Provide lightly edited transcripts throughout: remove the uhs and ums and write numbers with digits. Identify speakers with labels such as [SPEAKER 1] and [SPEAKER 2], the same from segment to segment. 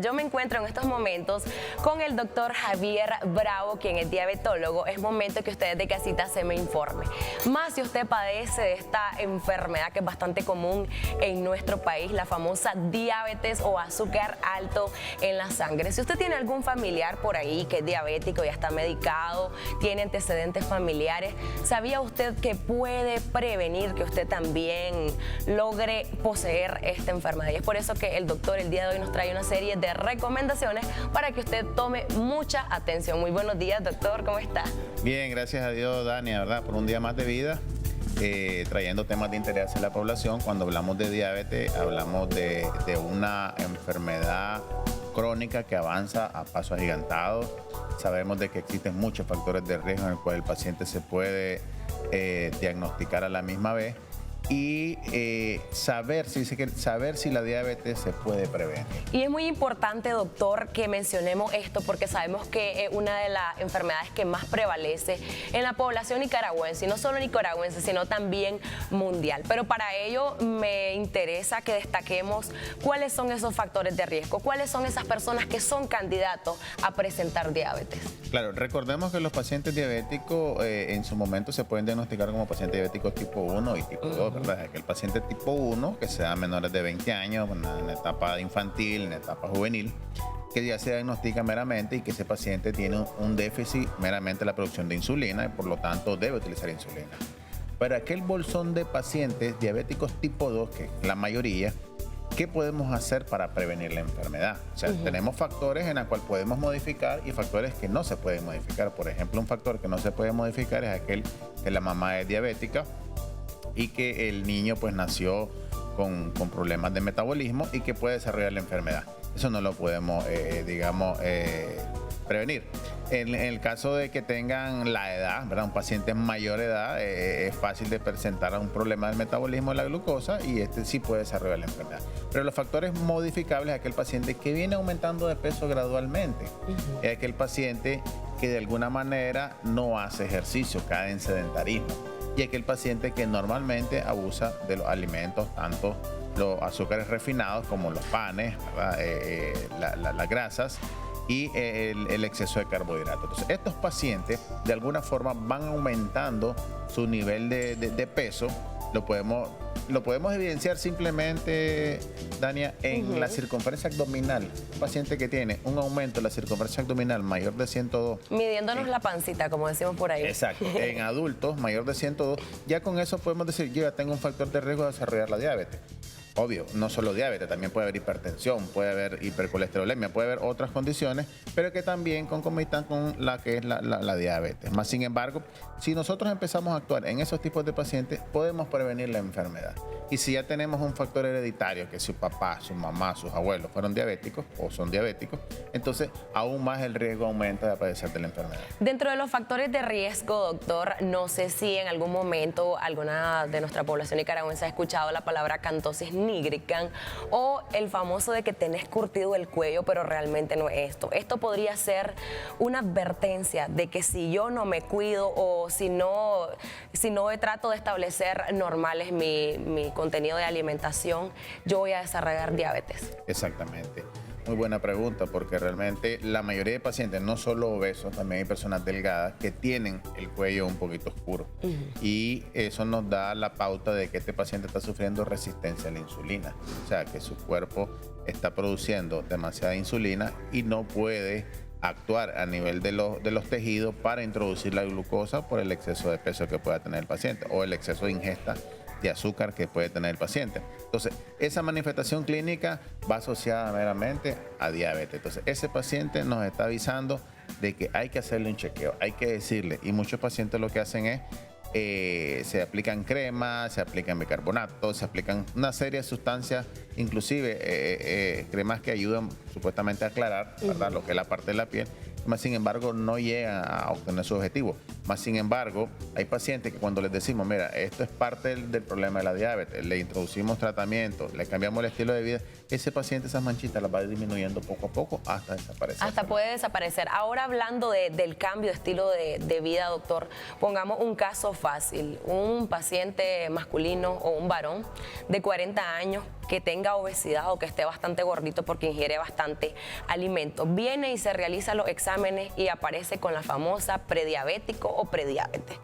[SPEAKER 1] Yo me encuentro en estos momentos con el doctor Javier Bravo, quien es diabetólogo. Es momento que usted de casita se me informe. Más si usted padece de esta enfermedad que es bastante común en nuestro país, la famosa diabetes o azúcar alto en la sangre. Si usted tiene algún familiar por ahí que es diabético, ya está medicado, tiene antecedentes familiares, ¿sabía usted que puede prevenir que usted también logre poseer esta enfermedad? Y es por eso que el doctor el día de hoy nos trae una serie de recomendaciones para que usted tome mucha atención. Muy buenos días, doctor, ¿cómo está?
[SPEAKER 2] Bien, gracias a Dios, Dania, ¿verdad? Por un día más de vida, trayendo temas de interés en la población. Cuando hablamos de diabetes, hablamos de una enfermedad crónica que avanza a paso agigantado. Sabemos de que existen muchos factores de riesgo en el cual el paciente se puede diagnosticar a la misma vez y saber si la diabetes se puede prevenir.
[SPEAKER 1] Y es muy importante, doctor, que mencionemos esto porque sabemos que es una de las enfermedades que más prevalece en la población nicaragüense, y no solo nicaragüense, sino también mundial. Pero para ello me interesa que destaquemos cuáles son esos factores de riesgo, cuáles son esas personas que son candidatos a presentar diabetes.
[SPEAKER 2] Claro, recordemos que los pacientes diabéticos en su momento se pueden diagnosticar como pacientes diabéticos tipo 1 y tipo 2, ¿verdad? Que el paciente tipo 1, que sea menores de 20 años, en la etapa infantil, en la etapa juvenil, que ya se diagnostica meramente y que ese paciente tiene un déficit meramente en la producción de insulina y por lo tanto debe utilizar insulina. Para aquel bolsón de pacientes diabéticos tipo 2, que es la mayoría, ¿qué podemos hacer para prevenir la enfermedad? O sea, tenemos factores en los cuales podemos modificar y factores que no se pueden modificar. Por ejemplo, un factor que no se puede modificar es aquel que la mamá es diabética y que el niño pues nació con problemas de metabolismo y que puede desarrollar la enfermedad. Eso no lo podemos, prevenir. En el caso de que tengan la edad, ¿verdad? Un paciente mayor edad, es fácil de presentar un problema del metabolismo de la glucosa y este sí puede desarrollar la enfermedad. Pero los factores modificables es aquel paciente que viene aumentando de peso gradualmente. Es aquel paciente que de alguna manera no hace ejercicio, cae en sedentarismo. Y aquel paciente que normalmente abusa de los alimentos, tanto los azúcares refinados como los panes, las grasas y el exceso de carbohidratos. Entonces, estos pacientes de alguna forma van aumentando su nivel de peso. Lo podemos evidenciar simplemente, Dania, en la circunferencia abdominal. Un paciente que tiene un aumento de la circunferencia abdominal mayor de 102.
[SPEAKER 1] Midiéndonos la pancita, como decimos por ahí.
[SPEAKER 2] Exacto. En adultos mayor de 102, ya con eso podemos decir, yo ya tengo un factor de riesgo de desarrollar la diabetes. Obvio, no solo diabetes, también puede haber hipertensión, puede haber hipercolesterolemia, puede haber otras condiciones, pero que también concomitan con la que es la diabetes. Más sin embargo, si nosotros empezamos a actuar en esos tipos de pacientes, podemos prevenir la enfermedad. Y si ya tenemos un factor hereditario, que su papá, su mamá, sus abuelos fueron diabéticos o son diabéticos, entonces aún más el riesgo aumenta de padecer de la enfermedad.
[SPEAKER 1] Dentro de los factores de riesgo, doctor, no sé si en algún momento alguna de nuestra población nicaragüense ha escuchado la palabra cantosis nigricans o el famoso de que tenés curtido el cuello, pero realmente no es esto. Esto podría ser una advertencia de que si yo no me cuido o si no trato de establecer normales mi contenido de alimentación, yo voy a desarrollar diabetes.
[SPEAKER 2] Exactamente. Muy buena pregunta, porque realmente la mayoría de pacientes, no solo obesos, también hay personas delgadas que tienen el cuello un poquito oscuro. Y eso nos da la pauta de que este paciente está sufriendo resistencia a la insulina. O sea, que su cuerpo está produciendo demasiada insulina y no puede actuar a nivel de los tejidos para introducir la glucosa por el exceso de peso que pueda tener el paciente o el exceso de ingesta de azúcar que puede tener el paciente. Entonces, esa manifestación clínica va asociada meramente a diabetes. Entonces, ese paciente nos está avisando de que hay que hacerle un chequeo, hay que decirle, y muchos pacientes lo que hacen es se aplican cremas, se aplican bicarbonato, se aplican una serie de sustancias, inclusive cremas que ayudan supuestamente a aclarar, ¿verdad?, lo que es la parte de la piel. Más sin embargo, no llegan a obtener su objetivo. Más sin embargo, hay pacientes que cuando les decimos, mira, esto es parte del problema de la diabetes, le introducimos tratamiento, le cambiamos el estilo de vida, ese paciente esas manchitas las va disminuyendo poco a poco hasta desaparecer.
[SPEAKER 1] Hasta puede desaparecer. Ahora hablando del cambio de estilo de vida, doctor, pongamos un caso fácil. Un paciente masculino o un varón de 40 años que tenga obesidad o que esté bastante gordito porque ingiere bastante alimento. Viene y se realiza los exámenes y aparece con la famosa prediabético o prediabetes.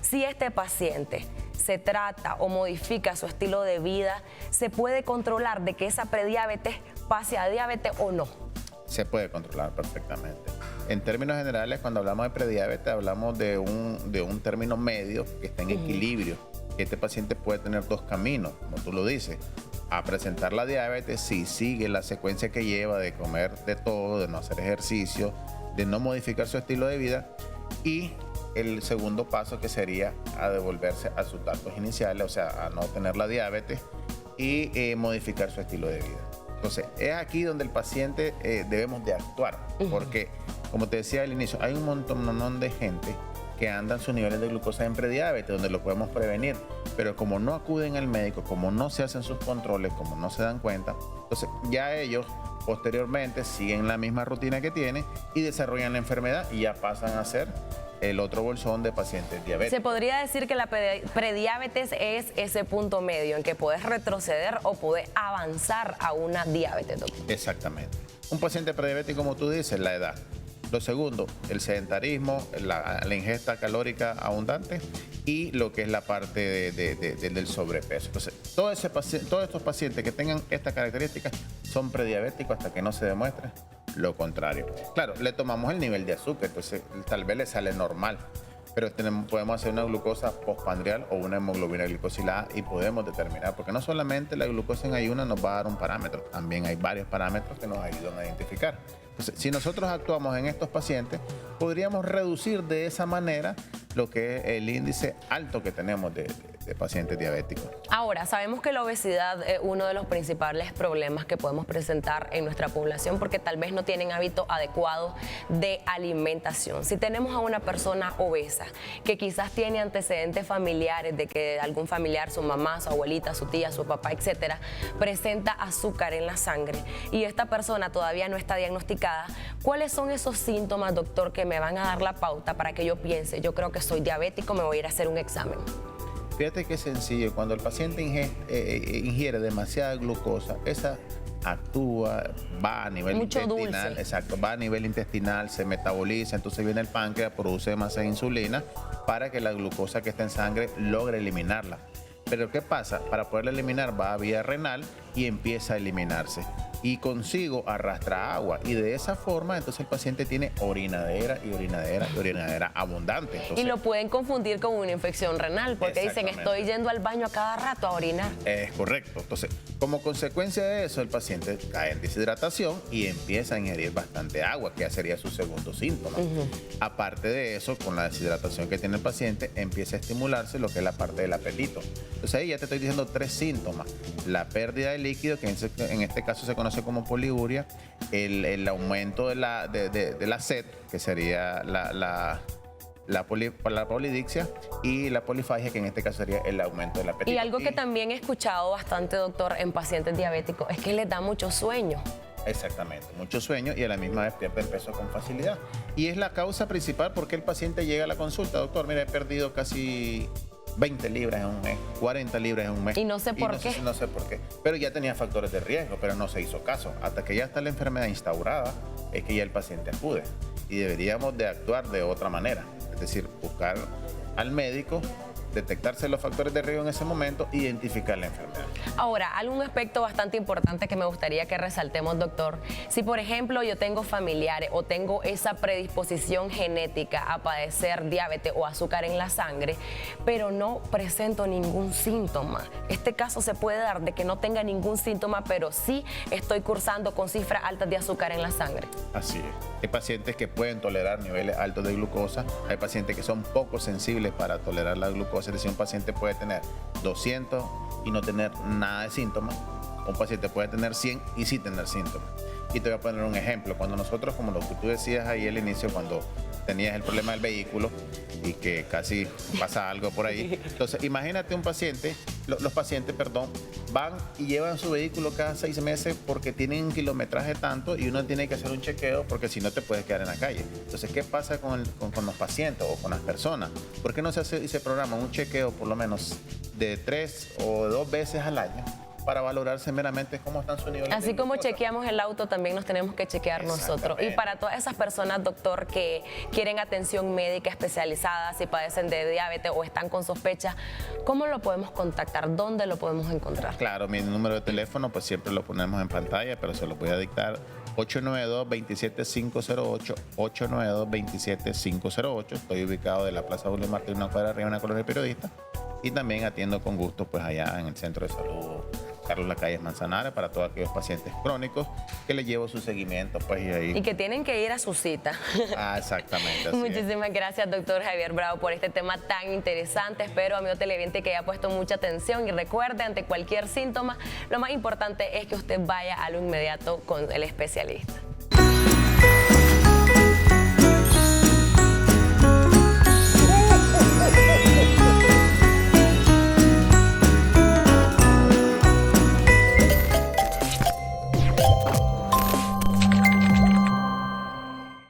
[SPEAKER 1] Si este paciente se trata o modifica su estilo de vida, ¿se puede controlar de que esa prediabetes pase a diabetes o no?
[SPEAKER 2] Se puede controlar perfectamente. En términos generales, cuando hablamos de prediabetes, hablamos de un término medio que está en equilibrio. Este paciente puede tener dos caminos, como tú lo dices. A presentar la diabetes si sigue la secuencia que lleva de comer de todo, de no hacer ejercicio, de no modificar su estilo de vida. Y el segundo paso que sería a devolverse a sus datos iniciales, o sea, a no tener la diabetes y modificar su estilo de vida. Entonces, es aquí donde el paciente debemos de actuar, porque, como te decía al inicio, hay un montón de gente que andan sus niveles de glucosa en prediabetes, donde lo podemos prevenir, pero como no acuden al médico, como no se hacen sus controles, como no se dan cuenta, entonces ya ellos posteriormente siguen la misma rutina que tienen y desarrollan la enfermedad y ya pasan a ser el otro bolsón de pacientes diabéticos.
[SPEAKER 1] Se podría decir que la prediabetes es ese punto medio en que puedes retroceder o puedes avanzar a una diabetes, doctor.
[SPEAKER 2] Exactamente. Un paciente prediabético, como tú dices, la edad. Lo segundo, el sedentarismo, la ingesta calórica abundante y lo que es la parte del sobrepeso. Entonces, todos estos pacientes que tengan estas características son prediabéticos hasta que no se demuestre lo contrario. Claro, le tomamos el nivel de azúcar, entonces tal vez le sale normal, pero podemos hacer una glucosa postprandial o una hemoglobina glicosilada y podemos determinar, porque no solamente la glucosa en ayunas nos va a dar un parámetro, también hay varios parámetros que nos ayudan a identificar. Entonces, si nosotros actuamos en estos pacientes, podríamos reducir de esa manera lo que es el índice alto que tenemos de pacientes diabéticos.
[SPEAKER 1] Ahora, sabemos que la obesidad es uno de los principales problemas que podemos presentar en nuestra población porque tal vez no tienen hábitos adecuados de alimentación. Si tenemos a una persona obesa que quizás tiene antecedentes familiares de que algún familiar, su mamá, su abuelita, su tía, su papá, etcétera, presenta azúcar en la sangre y esta persona todavía no está diagnosticada, ¿cuáles son esos síntomas, doctor, que me van a dar la pauta para que yo piense, yo creo que soy diabético, me voy a ir a hacer un examen?
[SPEAKER 2] Fíjate que es sencillo, cuando el paciente ingiere demasiada glucosa, esa actúa, va a nivel
[SPEAKER 1] mucho
[SPEAKER 2] intestinal,
[SPEAKER 1] dulce.
[SPEAKER 2] Exacto, va a nivel intestinal, se metaboliza, entonces viene el páncreas, produce demasiada insulina para que la glucosa que está en sangre logre eliminarla. Pero ¿qué pasa? Para poderla eliminar va a vía renal y empieza a eliminarse. Y consigo arrastra agua y de esa forma entonces el paciente tiene orinadera abundante. Entonces,
[SPEAKER 1] y lo pueden confundir con una infección renal porque dicen estoy yendo al baño a cada rato a orinar.
[SPEAKER 2] Es correcto. Entonces, como consecuencia de eso, el paciente cae en deshidratación y empieza a ingerir bastante agua, que ya sería su segundo síntoma. Aparte de eso, con la deshidratación que tiene el paciente, empieza a estimularse lo que es la parte del apetito. Entonces ahí ya te estoy diciendo 3 síntomas. La pérdida de líquido, que en este caso se conoce como poliuria, el aumento de la sed, que sería la polidixia, y la polifagia, que en este caso sería el aumento del apetito.
[SPEAKER 1] Y algo que también he escuchado bastante, doctor, en pacientes diabéticos, es que les da mucho sueño.
[SPEAKER 2] Exactamente, mucho sueño y a la misma vez pierde el peso con facilidad. Y es la causa principal porque el paciente llega a la consulta, doctor, mira, he perdido casi 20 libras en un mes, 40 libras en un mes.
[SPEAKER 1] Y no sé por qué.
[SPEAKER 2] No sé por qué. Pero ya tenía factores de riesgo, pero no se hizo caso. Hasta que ya está la enfermedad instaurada, es que ya el paciente acude. Y deberíamos de actuar de otra manera. Es decir, buscar al médico, detectarse los factores de riesgo en ese momento, identificar la enfermedad.
[SPEAKER 1] Ahora, algún aspecto bastante importante que me gustaría que resaltemos, doctor. Si, por ejemplo, yo tengo familiares o tengo esa predisposición genética a padecer diabetes o azúcar en la sangre, pero no presento ningún síntoma, este caso se puede dar de que no tenga ningún síntoma, pero sí estoy cursando con cifras altas de azúcar en la sangre.
[SPEAKER 2] Así es. Hay pacientes que pueden tolerar niveles altos de glucosa, hay pacientes que son poco sensibles para tolerar la glucosa, es decir, un paciente puede tener 200 y no tener nada de síntomas, un paciente puede tener 100 y sí tener síntomas. Y te voy a poner un ejemplo, cuando nosotros, como lo que tú decías ahí al inicio, cuando tenías el problema del vehículo y que casi pasa algo por ahí, entonces imagínate un paciente, los pacientes, van y llevan su vehículo cada 6 meses porque tienen un kilometraje tanto y uno tiene que hacer un chequeo porque si no te puedes quedar en la calle. Entonces, ¿qué pasa con los pacientes o con las personas? ¿Por qué no se hace y se programa un chequeo por lo menos de 3 o 2 veces al año para valorarse meramente cómo están sus niveles.
[SPEAKER 1] Así
[SPEAKER 2] de
[SPEAKER 1] como
[SPEAKER 2] glucosa.
[SPEAKER 1] chequeamos el auto, también nos tenemos que chequear nosotros. Y para todas esas personas, doctor, que quieren atención médica especializada, si padecen de diabetes o están con sospechas, ¿cómo lo podemos contactar? ¿Dónde lo podemos encontrar?
[SPEAKER 2] Claro, mi número de teléfono pues siempre lo ponemos en pantalla, pero se lo voy a dictar: 892-27508, 892-27508. Estoy ubicado de la Plaza Julio Martí, una cuadra arriba, en la colonia Periodista. Y también atiendo con gusto pues allá en el Centro de Salud Carlos Lacalle Manzanares para todos aquellos pacientes crónicos que les llevo su seguimiento pues y ahí.
[SPEAKER 1] Y que tienen que ir a su cita.
[SPEAKER 2] Exactamente. Así
[SPEAKER 1] Muchísimas gracias, doctor Javier Bravo, por este tema tan interesante. Espero, amigo televidente, que haya puesto mucha atención y recuerde, ante cualquier síntoma, lo más importante es que usted vaya a lo inmediato con el especialista.